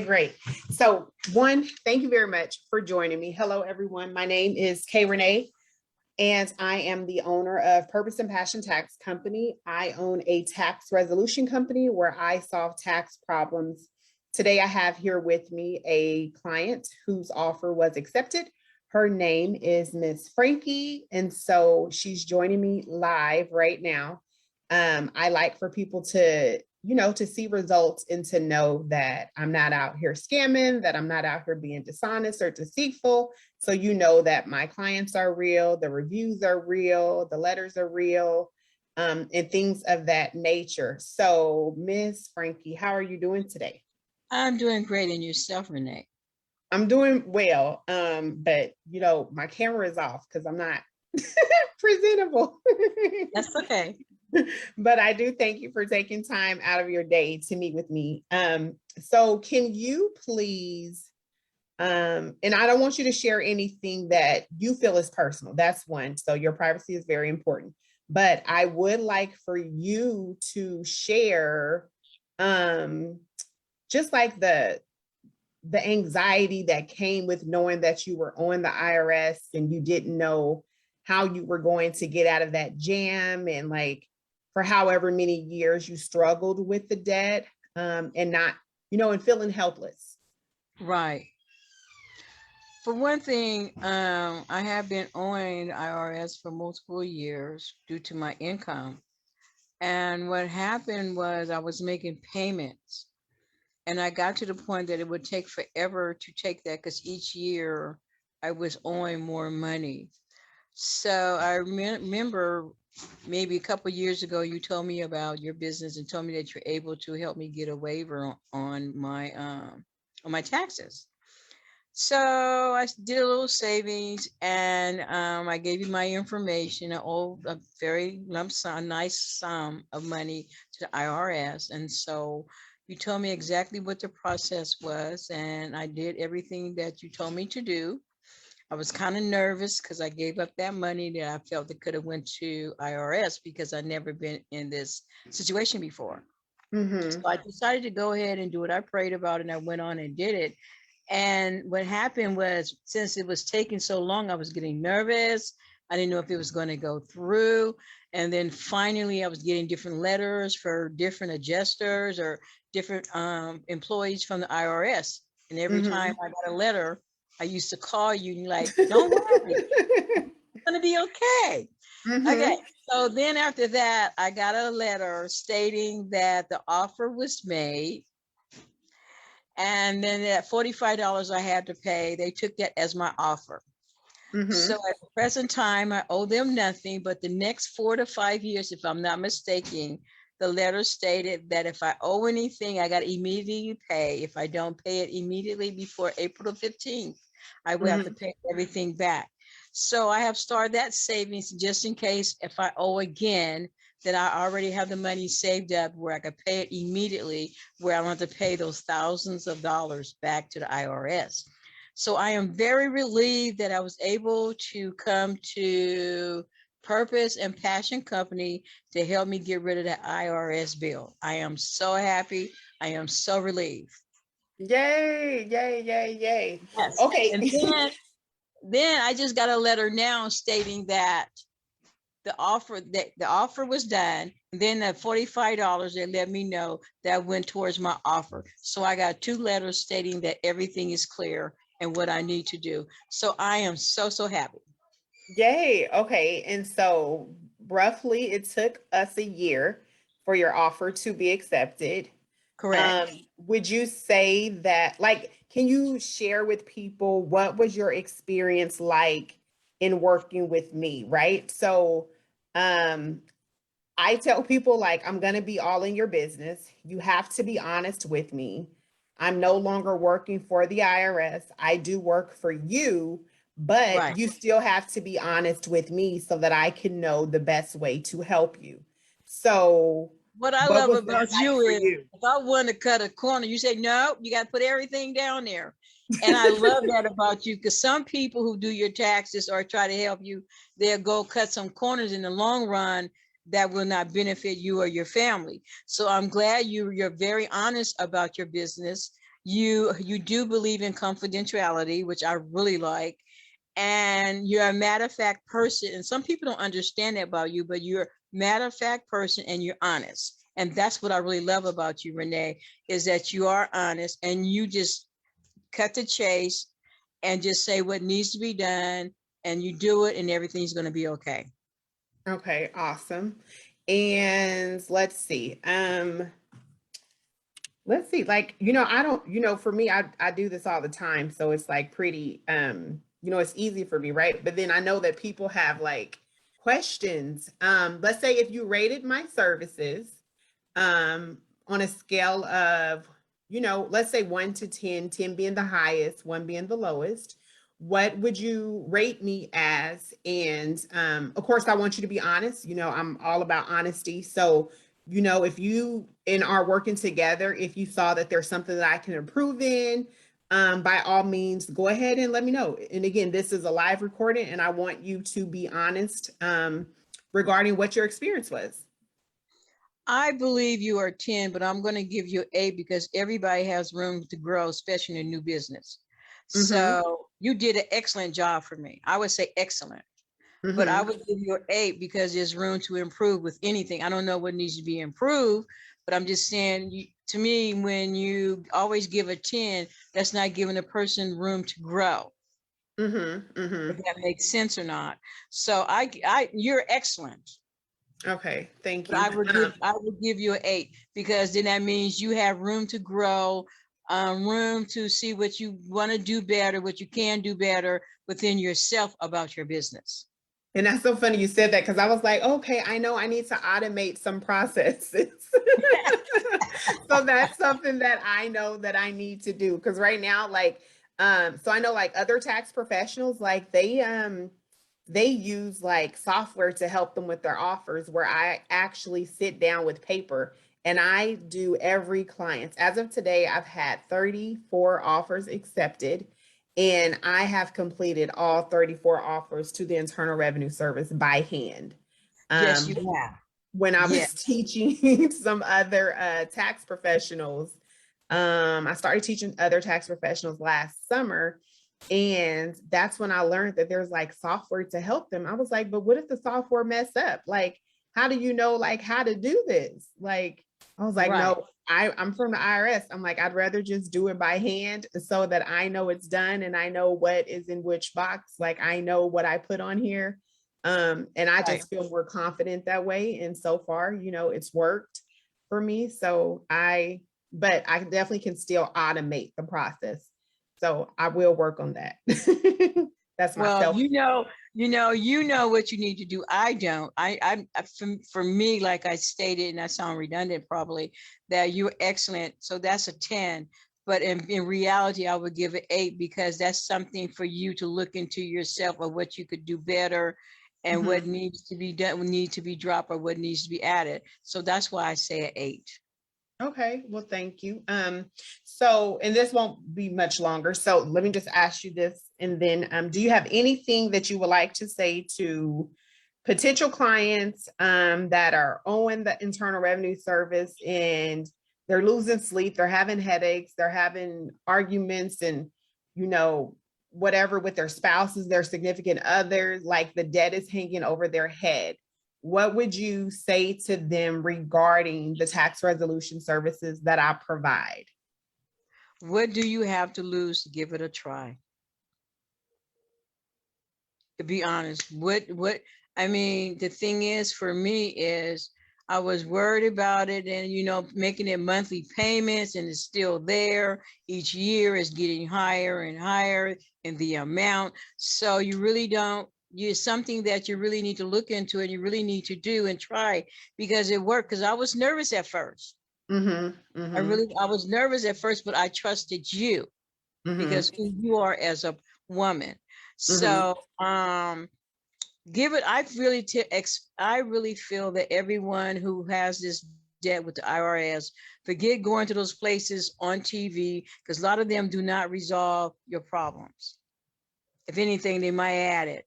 Great. So one, thank you very much for joining me. Hello, everyone. My name is Renee, and I am the owner of Purpose and Passion Tax Company. I own a tax resolution company where I solve tax problems. Today, I have here with me a client whose offer was accepted. Her name is Miss Frankie, and so she's joining me live right now. I like for people to to see results and to know that I'm not out here scamming, that I'm not out here being dishonest or deceitful. So you know that my clients are real, the reviews are real, the letters are real, and things of that nature. So Miss Frankie, how are you doing today? I'm doing great. And yourself, Renee? I'm doing well, but my camera is off because I'm not presentable. That's okay. But I do thank you for taking time out of your day to meet with me. So can you please, and I don't want you to share anything that you feel is personal. That's one. So your privacy is very important. But I would like for you to share just like the anxiety that came with knowing that you were on the IRS and you didn't know how you were going to get out of that jam, and like for however many years you struggled with the debt, and not, and feeling helpless. Right. For one thing, I have been owing the IRS for multiple years due to my income. And what happened was I was making payments, and I got to the point that it would take forever to take that because each year I was owing more money. So I remember maybe a couple of years ago, you told me about your business and told me that you're able to help me get a waiver on my taxes. So I did a little savings, and I gave you my information, a very lump sum, a nice sum of money to the IRS. And so you told me exactly what the process was, and I did everything that you told me to do. I was kind of nervous because I gave up that money that I felt that could have went to IRS because I'd never been in this situation before. So I decided to go ahead and do what I prayed about, and I went on and did it. And what happened was, since it was taking so long, I was getting nervous. I didn't know if it was going to go through. And then finally, I was getting different letters for different adjusters or different employees from the IRS. And every time I got a letter, I used to call you and like, don't worry, it's going to be okay. Okay. So then after that, I got a letter stating that the offer was made. And then that $45 I had to pay, they took that as my offer. So at the present time, I owe them nothing, but the next 4 to 5 years, if I'm not mistaken, the letter stated that if I owe anything, I got to immediately pay. If I don't pay it immediately before April 15th, I will have to pay everything back. So I have started that savings just in case if I owe again, that I already have the money saved up where I could pay it immediately, where I don't have to pay those thousands of dollars back to the IRS. So I am very relieved that I was able to come to Purpose and Passion Company to help me get rid of that IRS bill. I am so happy. I am so relieved. Yay, yay, yay, yay. Yes. Okay. And then I just got a letter now stating that the offer was done. And then that $45, they let me know that went towards my offer. So I got 2 letters stating that everything is clear and what I need to do. So I am so happy. Yay. Okay. And so roughly it took us a year for your offer to be accepted. Correct. Would you say that, like, can you share with people what was your experience like in working with me, right? So, I tell people like I'm going to be all in your business. You have to be honest with me. I'm no longer working for the IRS. I do work for you, but Right. you still have to be honest with me so that I can know the best way to help you. So, What I what love was that about like you for is you? if I want to cut a corner, you say, no, you got to put everything down there. And I love that about you, because some people who do your taxes or try to help you, they'll go cut some corners in the long run that will not benefit you or your family. So I'm glad you're very honest about your business. You do believe in confidentiality, which I really like, and you're a matter of fact person. And some people don't understand that about you, but you're a matter of fact person and you're honest. And that's what I really love about you, Renee, is that you are honest and you just cut the chase and just say what needs to be done, and you do it and everything's going to be okay. Okay, awesome. And let's see, like, I don't, for me, I do this all the time. So it's like pretty, it's easy for me, right? But then I know that people have like questions. Let's say if you rated my services, on a scale of, let's say 1 to 10, 10 being the highest, one being the lowest, what would you rate me as? And of course, I want you to be honest. I'm all about honesty. So, if you and are working together, if you saw that there's something that I can improve in, by all means, go ahead and let me know. And again, this is a live recording, and I want you to be honest regarding what your experience was. I believe you are 10, but I'm going to give you 8 because everybody has room to grow, especially in a new business. Mm-hmm. So you did an excellent job for me. I would say excellent, but I Mm-hmm. would give you an 8 because there's room to improve with anything. I don't know what needs to be improved, but I'm just saying, to me, when you always give a 10, that's not giving a person room to grow, Mm-hmm. if Mm-hmm. that makes sense or not. So you're excellent. Okay, thank But you. I would give you an 8 because then that means you have room to grow, room to see what you want to do better, what you can do better within yourself about your business. And that's so funny you said that, because I was like, okay, I know I need to automate some processes. So that's something that I know that I need to do. Because right now, like, so I know like other tax professionals, like they use like software to help them with their offers, where I actually sit down with paper and I do every client. As of today, I've had 34 offers accepted, and I have completed all 34 offers to the Internal Revenue Service by hand. Yes, Um, you have. when I Yeah. was teaching some other tax professionals, I started teaching other tax professionals last summer. And that's when I learned that there's like software to help them. I was like, but what if the software mess up? Like, how do you know like how to do this? Like, I was like, Right. no, I'm from the IRS. I'm like, I'd rather just do it by hand so that I know it's done and I know what is in which box. Like, I know what I put on here. And I Right. just feel more confident that way. And so far, it's worked for me. But I definitely can still automate the process. So I will work on that. That's Well, myself. you know what you need to do. I don't. For me, like I stated, and I sound redundant probably, that you're excellent. So that's a 10. But in reality, I would give it 8 because that's something for you to look into yourself of what you could do better and what Mhm. needs to be done, what needs to be dropped, or what needs to be added. So that's why I say an 8. Okay, well, thank you. So, and this won't be much longer. So let me just ask you this, and then do you have anything that you would like to say to potential clients that are owing the Internal Revenue Service and they're losing sleep, they're having headaches, they're having arguments, and you know, whatever with their spouses, their significant others, like the debt is hanging over their head? What would you say to them regarding the tax resolution services that I provide? What do you have to lose to give it a try? To be honest, I mean, the thing is for me is I was worried about it and making it monthly payments, and it's still there. Each year is getting higher and higher in the amount. So you really don't, you something that you really need to look into and you really need to do and try, because it worked. Because I was nervous at first. Mm-hmm. Mm-hmm. I was nervous at first, but I trusted you Mm-hmm. because who you are as a woman. Mm-hmm. So give it. I really feel that everyone who has this debt with the IRS, forget going to those places on TV, because a lot of them do not resolve your problems. If anything, they might add it.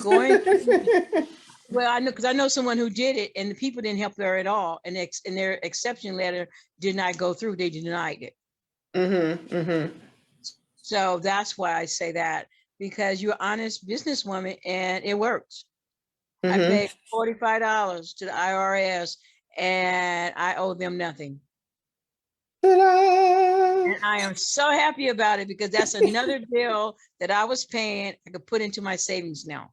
Going to, well, I know, because I know someone who did it and the people didn't help her at all, and their exception letter did not go through. They denied it. Mm-hmm, mm-hmm, So that's why I say that, because you're an honest businesswoman and it works. I mm-hmm. paid $45 to the IRS and I owe them nothing. Ta-da! And I am so happy about it because that's another bill that I was paying. I could put into my savings now.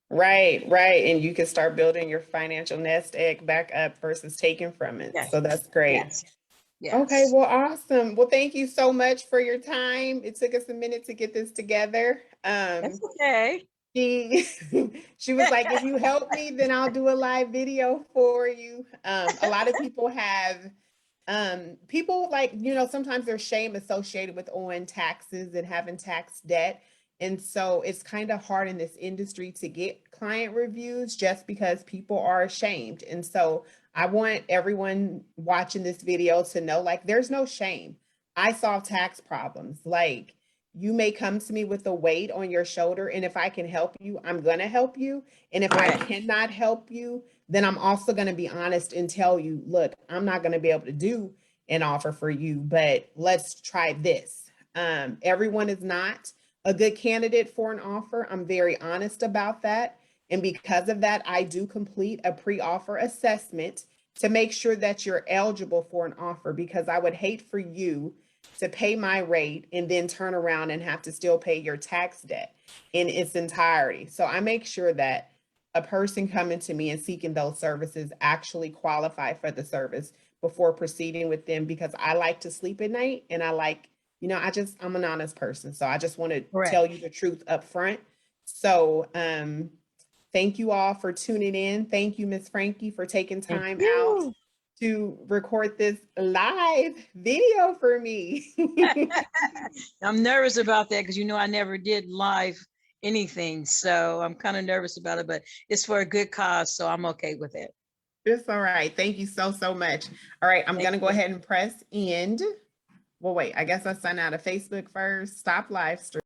Right, right. And you can start building your financial nest egg back up versus taking from it. Yes, So that's great. yes, Okay, yes. well, awesome. Well, thank you so much for your time. It took us a minute to get this together. That's okay. She she was like, if you help me, then I'll do a live video for you. A lot of people have people like, sometimes there's shame associated with owing taxes and having tax debt. And so it's kind of hard in this industry to get client reviews just because people are ashamed. And so I want everyone watching this video to know, like, there's no shame. I solve tax problems. Like, you may come to me with a weight on your shoulder, and if I can help you, I'm going to help you. And if I Correct. cannot help you, then I'm also going to be honest and tell you, look, I'm not going to be able to do an offer for you, but let's try this. Everyone is not a good candidate for an offer. I'm very honest about that. And because of that, I do complete a pre-offer assessment to make sure that you're eligible for an offer, because I would hate for you to pay my rate and then turn around and have to still pay your tax debt in its entirety. So I make sure that a person coming to me and seeking those services actually qualify for the service before proceeding with them, because I like to sleep at night, and I like, I'm an honest person. So I just want to Correct. tell you the truth up front. So thank you all for tuning in. Thank you, Miss Frankie, for taking Thank time out you. to record this live video for me. I'm nervous about that because I never did live anything. So I'm kind of nervous about it, but it's for a good cause. So I'm okay with it. It's all right. Thank you so, so much. All right, I'm Thank going to go you. ahead and press end. Well, wait, I guess I sign out of Facebook first. Stop live stream.